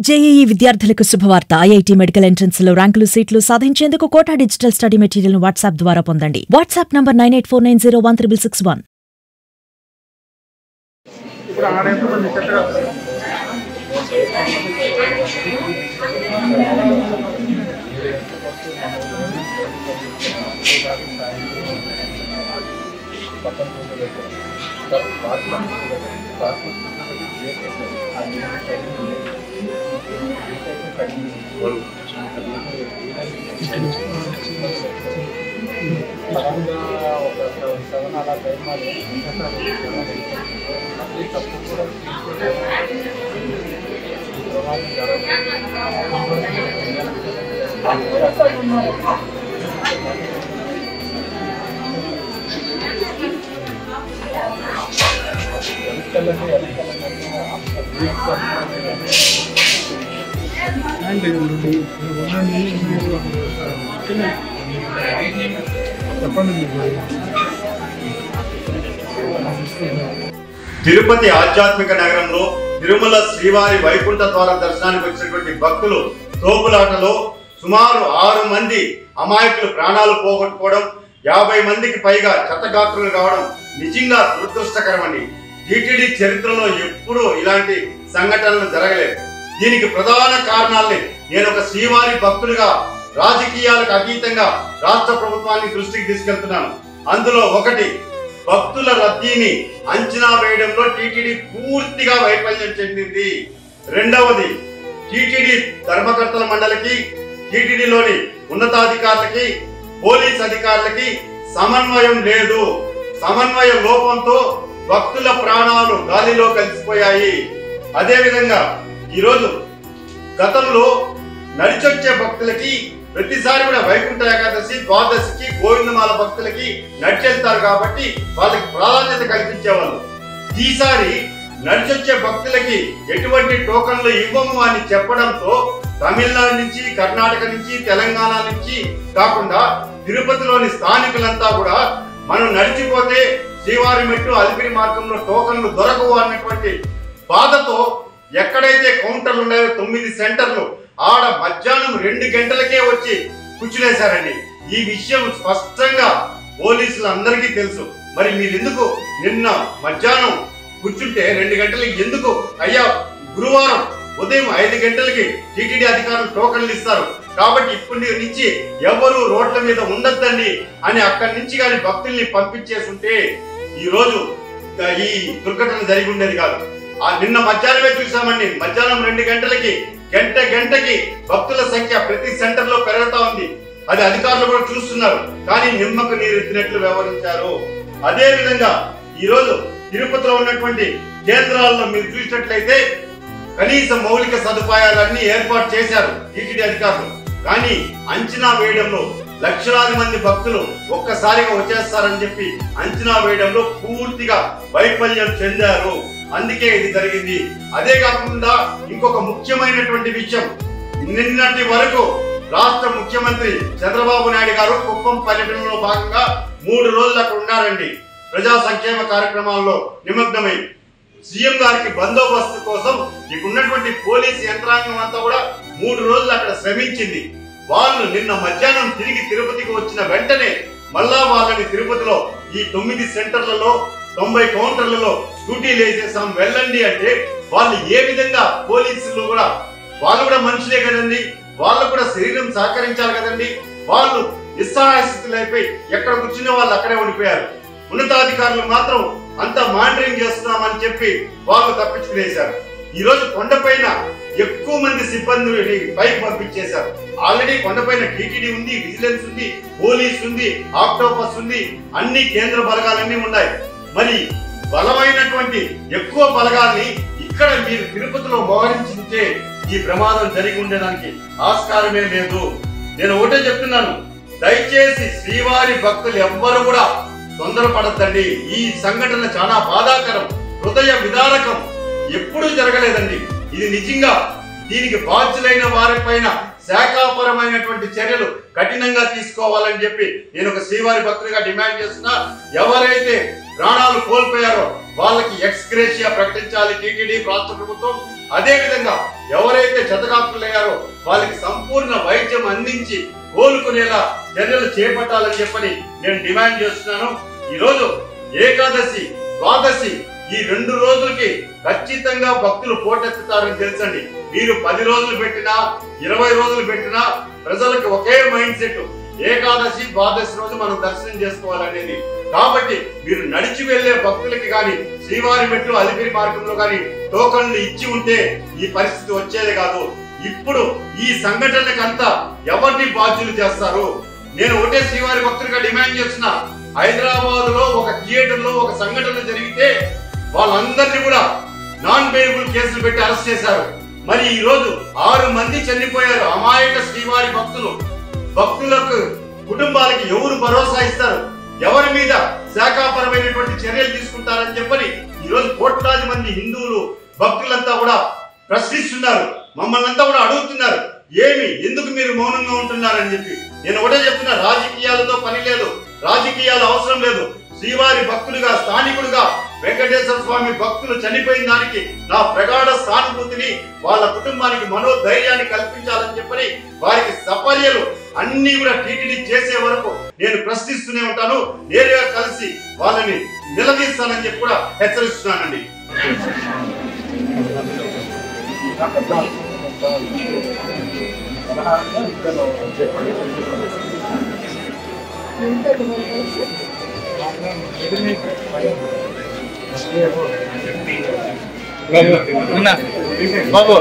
JEE విద్యార్థులకు శుభవార్త. IIT medical entrance లో ర్యాంకులు సీట్లు సాధించేందుకు కోటా డిజిటల్ స్టడీ మెటీరియల్ ను వాట్సాప్ ద్వారా పొందండి. WhatsApp number 9849016661. తిరుపతి ఆధ్యాత్మిక నగరంలో తిరుమల శ్రీవారి వైకుంఠ ద్వార దర్శనానికి వచ్చినటువంటి భక్తులు తోపులాటలో సుమారు 6 మంది అమాయకులు ప్రాణాలు పోగొట్టుకోవడం, 50 మందికి పైగా క్షతగాత్రులు కావడం నిజంగా దురదృష్టకరమండి. టీటీడీ చరిత్రలో ఎప్పుడూ ఇలాంటి సంఘటనలు జరగలేదు. దీనికి ప్రధాన కారణాలని నేను ఒక శ్రీవారి భక్తుడిగా రాజకీయాలకు అతీతంగా రాష్ట్ర ప్రభుత్వాన్ని దృష్టికి తీసుకెళ్తున్నాను. అందులో ఒకటి, భక్తుల రద్దీని అంచనా వేయడంలో టీటీడీ పూర్తిగా వైఫల్యం చెందింది. రెండవది, టీటీడీ ధర్మకర్తల మండలికి, టీటీడీలోని ఉన్నతాధికారులకి, పోలీస్ అధికారులకి సమన్వయం లేదు. సమన్వయ లోపంతో భక్తుల ప్రాణాలు గాలిలో కలిసిపోయాయి. అదేవిధంగా ఈరోజు గతంలో నడిచొచ్చే భక్తులకి ప్రతిసారి కూడా వైకుంఠ ఏకాదశి, ద్వాదశికి, గోవిందమాల భక్తులకి నడిచెళ్తారు కాబట్టి వాళ్ళకి ప్రాధాన్యత కల్పించేవాళ్ళు. ఈసారి నడిచొచ్చే భక్తులకి ఎటువంటి టోకన్లు ఇవ్వము అని చెప్పడంతో తమిళనాడు నుంచి, కర్ణాటక నుంచి, తెలంగాణ నుంచి కాకుండా తిరుపతిలోని స్థానికులంతా కూడా మనం నడిచిపోతే శ్రీవారి మెట్టు అలిపిరి మార్గంలో టోకన్లు దొరకవు అన్నటువంటి బాధతో ఎక్కడైతే కౌంటర్లు ఉన్నాయో 9 సెంటర్లు ఆడ మధ్యాహ్నం 2 గంటలకే వచ్చి కూర్చునేశారండి. ఈ విషయం స్పష్టంగా పోలీసులందరికీ తెలుసు. మరి మీరు ఎందుకు నిన్న మధ్యాహ్నం కూర్చుంటే 2 గంటలకి ఎందుకు అయ్యా, గురువారం ఉదయం 5 గంటలకి టీటీడీ అధికారులు టోకన్లు ఇస్తారు కాబట్టి ఇప్పటి నుంచి ఎవరు రోడ్ల మీద ఉండొద్దండి అని అక్కడి నుంచి కానీ భక్తుల్ని పంపించేస్తుంటే ఈ రోజు ఈ దుర్ఘటన జరిగి ఉండేది కాదు. నిన్న మధ్యాహ్నమే చూసామండి. మధ్యాహ్నం 2 గంటలకి గంటకి భక్తుల సంఖ్య ప్రతి సెంటర్ లో పెరుగుతా ఉంది. అది అధికారులు కూడా చూస్తున్నారు. కానీ నిమ్మకు నీరెత్తినట్లు వ్యవహరించారు. అదే విధంగా ఈ రోజు తిరుపతిలో ఉన్నటువంటి కేంద్రాల్లో మీరు చూసినట్లయితే కనీస మౌలిక సదుపాయాలన్నీ ఏర్పాటు చేశారు టీటీడీ అధికారులు. కానీ అంచనా వేయడంలో లక్షలాది మంది భక్తులు ఒక్కసారిగా వచ్చేస్తారని చెప్పి అంచనా వేయడంలో పూర్తిగా వైఫల్యం చెందారు. అందుకే ఇది జరిగింది. అదే కాకుండా ఇంకొక ముఖ్యమైనటువంటి విషయం, నిన్నటి వరకు రాష్ట్ర ముఖ్యమంత్రి చంద్రబాబు నాయుడు గారు కుప్పం పర్యటనలో భాగంగా 3 రోజులు అక్కడ ఉన్నారండి. ప్రజా సంక్షేమ కార్యక్రమాల్లో నిమగ్నమై సీఎం గారికి బందోబస్తు కోసం ఇక్కడున్నటువంటి పోలీసు యంత్రాంగం అంతా కూడా 3 రోజులు అక్కడ శ్రమించింది. వాళ్ళు నిన్న మధ్యాహ్నం తిరిగి తిరుపతికి వచ్చిన వెంటనే మళ్ళా వాళ్ళని తిరుపతిలో ఈ 9 సెంటర్లలో 90 కౌంటర్లలో డ్యూటీలు వేసేసాం వెళ్ళండి అంటే వాళ్ళు ఏ విధంగా, పోలీసులు కూడా వాళ్ళు కూడా మనుషులే కదండి, వాళ్ళు కూడా శరీరం సహకరించాలి కదండి. వాళ్ళు నిస్సహాయ స్థితిలో అయిపోయి ఎక్కడ కూర్చునే వాళ్ళు అక్కడే ఉండిపోయారు. ఉన్నతాధికారులు మాత్రం అంత మానిటరింగ్ చేస్తున్నామని చెప్పి వాళ్ళు తప్పించుకునేశారు. ఈ రోజు కొండపైన ఎక్కువ మంది సిబ్బందిని పైకి పంపించేశారు. ఆల్రెడీ కొండపైన టీటీడీ ఉంది, విజిలెన్స్ ఉంది, పోలీస్ ఉంది, ఆక్టోపస్ ఉంది, అన్ని కేంద్ర బలగాలన్నీ ఉన్నాయి. మరి బలమైనటువంటి ఎక్కువ బలగాల్ని ఇక్కడ మీరు తిరుపతిలో మోహరించుంటే ఈ ప్రమాదం జరిగి ఉండడానికి ఆస్కారమే లేదు. నేను ఒకటే చెప్తున్నాను, దయచేసి శ్రీవారి భక్తులు ఎవ్వరు కూడా తొందరపడద్దండి. ఈ సంఘటన చాలా బాధాకరం, హృదయ విదారకం, ఎప్పుడూ జరగలేదండి. ఇది నిజంగా దీనికి బాధ్యులైన వారిపైన శాఖాపరమైనటువంటి చర్యలు కఠినంగా తీసుకోవాలని చెప్పి నేను ఒక శ్రీవారి భక్తుడిగా డిమాండ్ చేస్తున్నా. ఎవరైతే ప్రాణాలు కోల్పోయారో వాళ్ళకి ఎక్స్ గ్రేషియా ప్రకటించాలి టీటీడీ రాష్ట్ర ప్రభుత్వం. అదే విధంగా ఎవరైతే క్షతగాత్రులయ్యారో వాళ్ళకి సంపూర్ణ వైద్యం అందించి కోలుకునేలా చర్యలు చేపట్టాలని చెప్పని నేను డిమాండ్ చేస్తున్నాను. ఈరోజు ఏకాదశి, ద్వాదశి ఈ 2 రోజులకి ఖచ్చితంగా భక్తులు పోటెత్తుతారని తెలుసండి. మీరు 10 రోజులు పెట్టినా 20 రోజులు పెట్టినా ప్రజలకు ఒకే మైండ్ సెట్, ఏకాదశి ద్వాదశి రోజు మనం దర్శనం చేసుకోవాలనేది. కాబట్టి మీరు నడిచి వెళ్లే భక్తులకి కానీ శ్రీవారి మెట్లు అలిపిరి మార్గంలో కానీ టోకన్లు ఇచ్చి ఉంటే ఈ పరిస్థితి వచ్చేది కాదు. ఇప్పుడు ఈ సంఘటనకంతా ఎవరిని బాధ్యులు చేస్తారు? నేను ఒకటే శ్రీవారి భక్తులుగా డిమాండ్ చేస్తున్నా. హైదరాబాద్ లో ఒక థియేటర్ లో ఒక సంఘటన జరిగితే వాళ్ళందరినీ కూడా నాన్ బెయిలబుల్ కేసులు పెట్టి అరెస్ట్ చేశారు. మరి ఈ రోజు 6 మంది చనిపోయారు. అమాయక శ్రీవారి భక్తులకు కుటుంబాలకి ఎవరు భరోసా ఇస్తారు? ఎవరి మీద శాఖాపరమైనటువంటి చర్యలు తీసుకుంటారని చెప్పని ఈ రోజు కోట్లాది మంది హిందువులు భక్తులంతా కూడా ప్రశ్నిస్తున్నారు. మమ్మల్ని అంతా కూడా అడుగుతున్నారు, ఎందుకు మీరు మౌనంగా ఉంటున్నారని చెప్పి. నేను ఒకటే చెప్తున్నా, రాజకీయాలతో పని లేదు, రాజకీయాలు అవసరం లేదు. శ్రీవారి భక్తుడిగా, స్థానికుడిగా వెంకటేశ్వర స్వామి భక్తులు చనిపోయిన దానికి నా ప్రగాఢ సానుభూతిని, వాళ్ళ కుటుంబానికి మనోధైర్యాన్ని కల్పించాలని చెప్పని వారికి సపర్యలు అన్ని కూడా టీటీడీ చేసే వరకు నేను ప్రశ్నిస్తూనే ఉంటాను. నేరుగా కలిసి వాళ్ళని నిలదీస్తానని చెప్పి కూడా హెచ్చరిస్తున్నానండి. బాబు